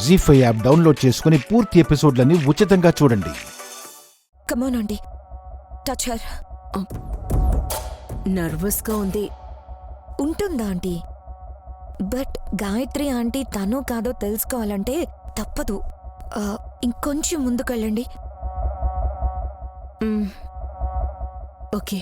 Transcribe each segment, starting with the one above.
జీ5 app download చేసుకుని పూర్తి ఎపిసోడ్లని ఉచితంగా చూడండి. Come on aunty, touch her. నర్వస్గా ఉంది. ఉంటుందా ఆంటీ? బట్ గాయత్రి ఆంటీ తనో కాదో తెలుసుకోవాలంటే తప్పదు. ఇంకొంచెం ముందుకెళ్ళండి. Okay.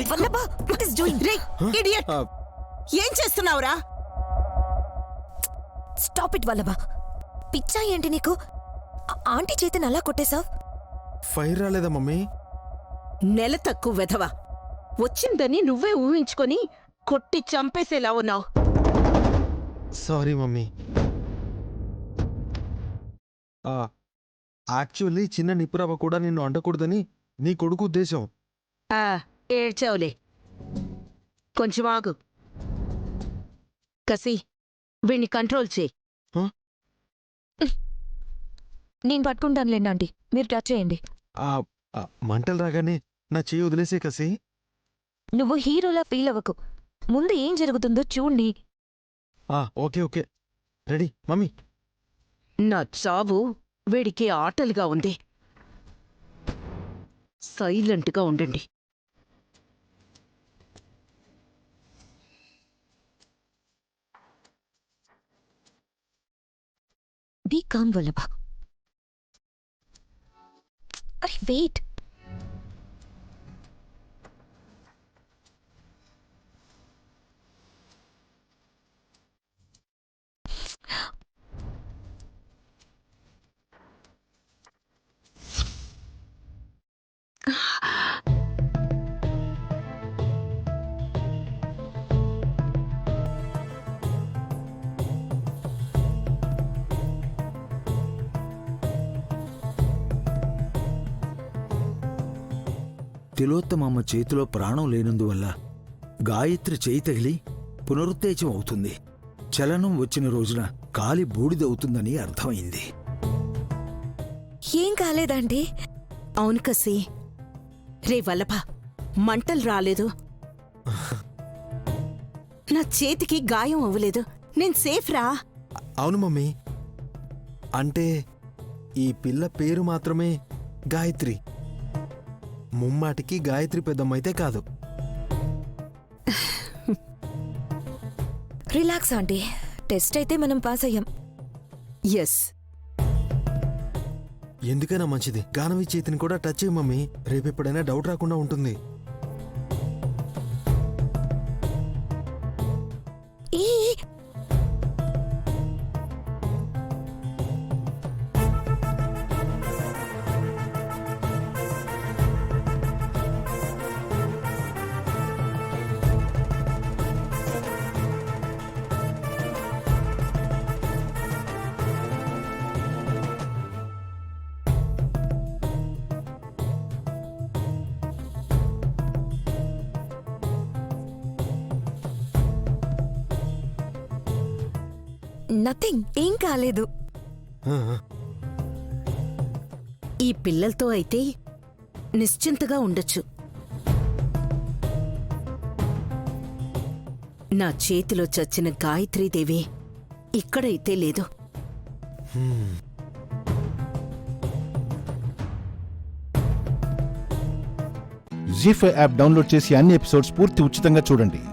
Vallabha, what is doing? Idiot, ఏం చేస్తున్నావురా? Stop it Vallabha. పిచ్చా ఏంటి నీకు? ఆంటీ చేతిని అలా కొట్టేశావ్. ఫైర్ రాలేదా మమ్మీ? నెల తక్కువ వెధవా, వచ్చిందని నువ్వే ఊహించుకొని కొట్టి చంపేసేలా ఉన్నావు. Sorry mummy. యాక్చువల్లీ చిన్న నిప్పురవ్వ కూడా నిన్ను అంటకూడదని నీ కొడుకు ఉద్దేశం. ఏడ్చావులే, కొంచెం ఆగు. కసి, వీణ్ణి కంట్రోల్ చేయి. నేను పట్టుకుంటానులేండి ఆంటీ, మీరు టచ్ చేయండి. మంటలు రాగానే నా చెయ్యి వదిలేసే కసి. నువ్వు హీరోలా ఫీల్ అవ్వకు, ముందు ఏం జరుగుతుందో చూడండి. Okay okay, ready mummy. నా చావు వీడికి ఆటలుగా ఉంది. సైలెంట్గా ఉండండి. Be calm Vallabha. అరే వెయిట్. తిలోత్తమమ్మ చేతిలో ప్రాణం లేనందువల్ల గాయత్రి చేయి తగిలి పునరుత్తేజం అవుతుంది. చలనం వచ్చిన రోజున కాలి బూడిదవుతుందని అర్థమైంది. ఏం కాలేదండి? అవును కసి. రే వల్లభ, మంటలు రాలేదు, నా చేతికి గాయం అవ్వలేదు, నేను సేఫ్ రా. అవును మమ్మీ, అంటే ఈ పిల్ల పేరు మాత్రమే గాయత్రి, ముమ్మాటికి గాయత్రి పెద్దమ్మైతే కాదు. రిలాక్స్ ఆంటీ, టెస్ట్ అయితే మనం పాస్ అయ్యాం. ఎస్. ఎందుకైనా మంచిది గానవి చేతిని కూడా టచ్ చేయి మమ్మీ, రేపెప్పుడైనా డౌట్ రాకుండా ఉంటుంది. నథింగ్, ఏం కాలేదు. ఈ పిల్లలతో అయితే నిశ్చింతగా ఉండొచ్చు. నా చేతిలో చచ్చిన గాయత్రీదేవి ఇక్కడైతే లేదు. జీ5 యాప్ డౌన్లోడ్ చేసి అన్ని ఎపిసోడ్స్ పూర్తి ఉచితంగా చూడండి.